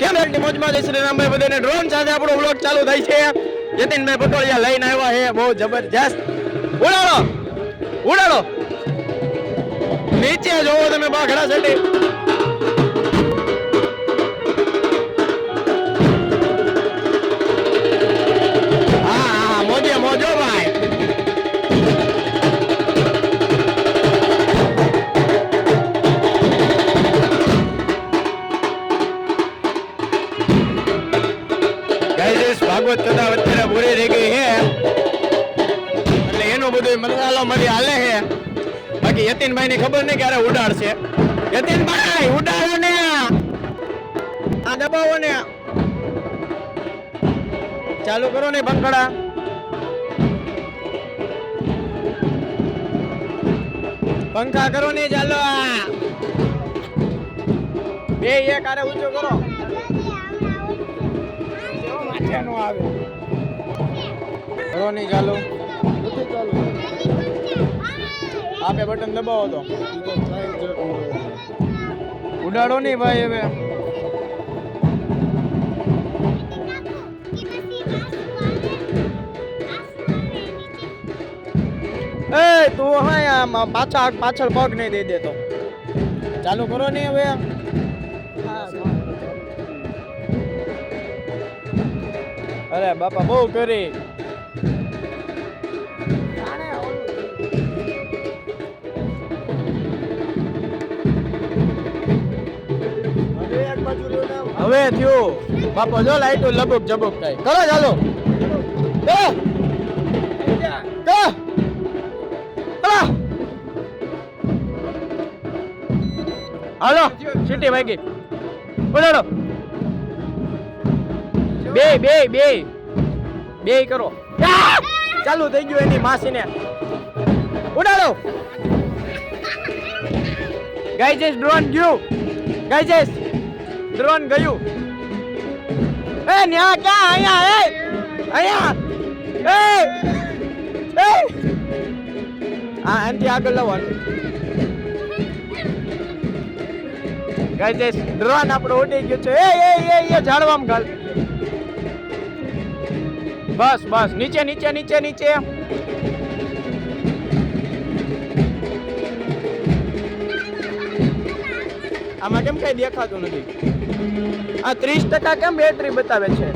કેમેરાની મોજમાં જય શ્રી રામભાઈ બધાને ડ્રોન સાથે આપણો વ્લોગ ચાલુ થાય છે. જતીનભાઈ પટોળિયા લઈને આવ્યા છે બહુ જબરજસ્ત. ઉડાડો ઉડાડો નીચે જોવો તમે બાખડા સટી. હા મોજે મોજો ભાઈ. ભાગવત કથા અત્યારે પૂરી થઈ ગઈ છે એટલે એનું બધું મસાલો મળી હાલે છે. બાકી યતીનભાઈ ની ખબર નહીં ક્યારે ઉડાડશે. યતીનભાઈ ઉડાડો ને આ દબાવો ને ચાલુ કરો ને પંખડા. પંખા કરો ને ચાલો બે એક આરે ઊંચો કરો. આવે કરો નહીં ચાલુ આપે બટન દબાવો તો ઉડાડો નહીં ભાઈ. હવે એ તું હા પાછળ પગ નહીં દઈ દેતો. ચાલુ કરો નહીં હવે. અરે બાપા બહુ કરી. હવે થયું બાપા જો લાઈટો લબુક જબુક થાય. કરો ચાલો હાલો સીટી ભાગી ઉડાડો. બે બે બે બે કરો. ચાલુ થઈ ગયું એની માસીને. ઉડાડો ગાઈઝ ડ્રોન ગયું. ગાઈઝ ડ્રોન ગયું. એ ન્યા ક્યાં અહીંયા એ અહીંયા એ એ આ એનથી આગળ લાવવાનું. ગાઈઝ ડ્રોન આપણો ઉડી ગયો છે. એ ઝાડવામાં ગાલ. બસ બસ નીચે નીચે નીચે નીચે. આમાં કેમ કઈ દેખાતું નથી. આ 30% કેમ બેટરી બતાવે છે.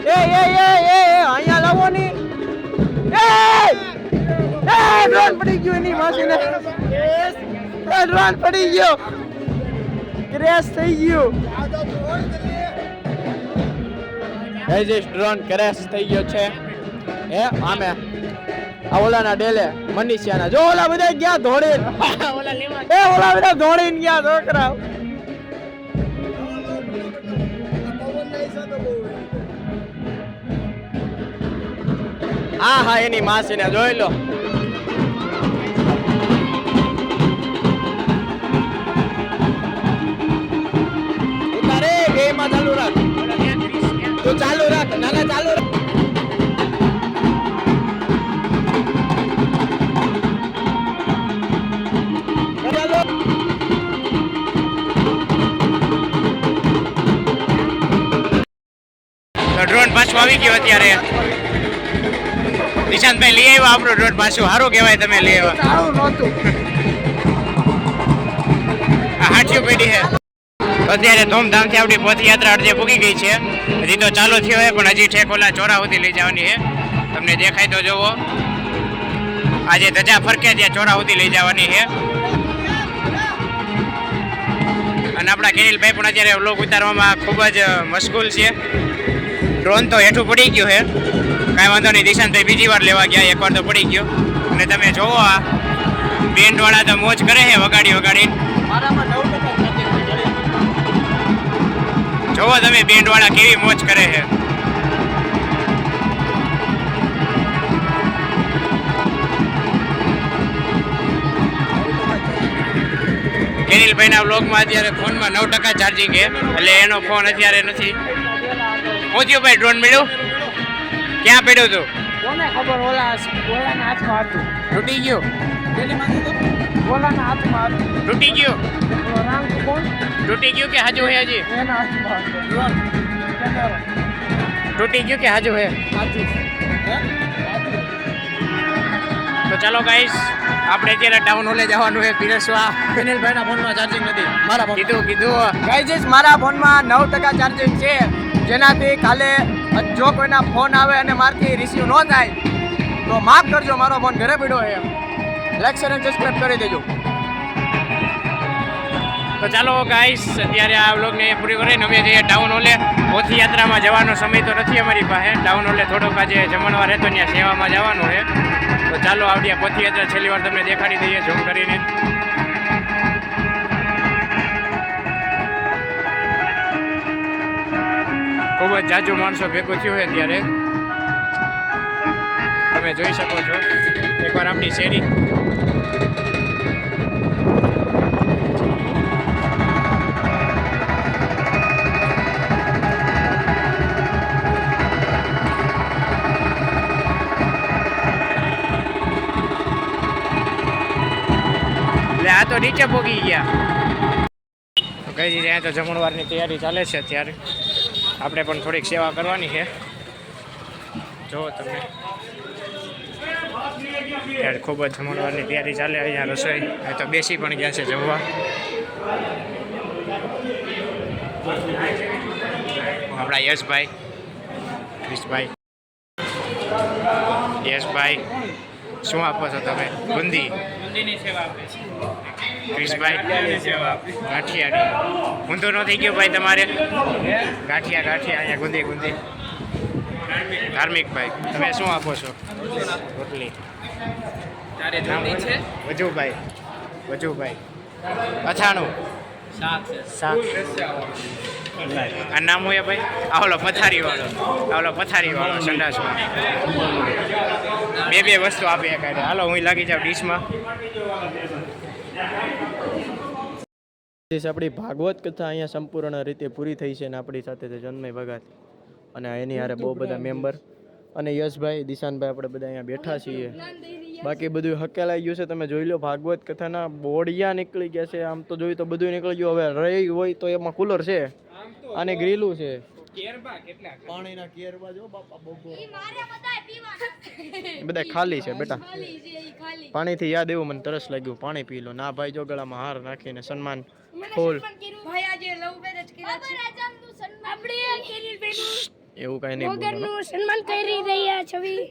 એ અહીંયા લાવો ની. ડ્રોન પડી ગયો એની માસીને. ડ્રોન પડી ગયો. ક્રેશ થઈ ગયું. ગાઈઝ ડ્રોન ક્રેશ થઈ ગયો છે. હે આમે આ ઓલાના ડેલે મનીષિયાના જો ઓલા બધા ગયા ધોડીને. ઓલા બધા ધોડીને ગયા છોકરા. હા એની માસીને જોઈ લો. એમાં ચાલુ રાખ. તું ચાલુ રાખ. નાના ચાલુ રાખ. ડ્રોન પાછું આવી ગયો અત્યારે. નિશાંતભાઈ લઈ આવ્યા આપણું ડ્રોન પાછું. સારું કહેવાય તમે લઈ આવ્યા. હાથીઓ પેઢી છે. અત્યારે ધૂમધામથી આપણી પદયાત્રા અડધે પૂગી ગઈ છે. હજી તો ચાલુ થયો હોય પણ હજી ઠેક ઓલા ચોરા સુધી લઈ જવાની છે. તમને દેખાય તો જોવો. આજે ધજા ફરકે ત્યાં ચોરા સુધી લઈ જવાની છે. અને આપણા કેનિલભાઈ પણ અત્યારે વ્લોગ ઉતારવામાં ખૂબ જ મશગુલ છે. ડ્રોન તો હેઠું પડી ગયું છે. કાંઈ વાંધો નહીં. દિશાંતભાઈ બીજી વાર લેવા ગયા. એકવાર તો પડી ગયો. અને તમે જોવો આ બેન્ડવાળા તો મોજ કરે છે વગાડી વગાડીને. જોવો તમે બેન્ડવાળા કેવી મોજ કરે છે. કેનિલભાઈના વ્લોગમાં અત્યારે ફોનમાં 9% ચાર્જિંગ છે. એટલે એનો ફોન અત્યારે નથી. શું થયું ભાઈ? ડ્રોન મળ્યું? ક્યાં પડ્યું હતું? કોને ખબર. ઓલાના હાથમાં હતું. તૂટી ગયું. બોલાના હાથમાં તૂટી ગયું રામ કોણ તૂટી ગયું કે હાજુ હે હજી એના હાથમાં ડ્રોન કેમેરો તૂટી ગયું કે હાજુ હે સાચું તો ચાલો ગાઈસ આપણે અત્યારે ટાઉન હોલે જવાનું છે પીરસવા અનિલભાઈના ફોનમાં ચાર્જિંગ નથી મારા ફોન કીધું ગાઈઝ મારા ફોનમાં 9% ચાર્જિંગ છે જેનાથી કાલે જો કોઈના ફોન આવે અને મારથી રિસીવ ન થાય તો માફ કરજો મારો ફોન ઘરે પડ્યો છે લાઈક શેર અને સબસ્ક્રાઇબ કરી દેજો તો ચાલો ગાઈસ અત્યારે આ વ્લોગને પૂરી કરીને અમે જઈએ ટાઉન હોલે પોથી યાત્રામાં જવાનો સમય તો નથી અમારી પાસે ટાઉન હોલે થોડોક આજે જમણવાર રહેતો ત્યાં સેવામાં જવાનું છે તો ચાલો આવડી પોથી યાત્રા છેલ્લી વાર તમને દેખાડી દઈએ ઝૂમ કરીને ખૂબ જ જાજુ માણસો ભેગું થયું છે ત્યારે તમે જોઈ શકો છો એકવાર આપણી શેરી આ તો નીચે પોગી ગયા તો કઈ રીતે અહીંયા તો જમણવારની તૈયારી ચાલે છે અત્યારે આપણે પણ થોડીક સેવા કરવાની છે જો તમે ત્યારે ખૂબ જ જમણવારની તૈયારી ચાલે અહીંયા રસોઈ અહીં તો બેસી પણ ગયા છે જમવા આપણા યશભાઈ ક્રિશભાઈ યશભાઈ શું આપો છો તમે બુંદી ક્રિશભાઈ ગાંઠિયાની ઊંધું ન થઈ ગયું ભાઈ તમારે ગાંઠિયા અહીંયા ગુંદી ધાર્મિક ભાઈ તમે શું આપો છો રોટલી વજુભાઈ અથાણું શાક આ નામ હોય ભાઈ આવલો પથારી વાળો સંડાસમાં બે વસ્તુ આપી કાઢે હાલો હું લાગી જાઉં ડીશમાં આપણી ભાગવત કથા અહીંયા સંપૂર્ણ રીતે પૂરી થઈ છે અને આપણી સાથે છે જન્મય ભગત અને એની હારે બહુ બધા મેમ્બર અને યશભાઈ દિશાનભાઈ આપણે બધા અહીંયા બેઠા છીએ બાકી બધું હકેલાઈ ગયું છે તમે જોઈ લો ભાગવત કથાના બોડિયા નીકળી ગયા છે આમ તો જોયું તો બધું નીકળી ગયું હવે રહી હોય તો એમાં કુલર છે અને ગ્રીલું છે પાણીના કેરબા જો બાપા બધા ખાલી છે બેટા પાણીથી યાદ એવું મને તરસ લાગ્યું પાણી પી લો ના ભાઈ જો ગળામાં હાર નાખીને સન્માન ફૂલ એવું કઈ નહીં સન્માન કરી રહ્યા છવી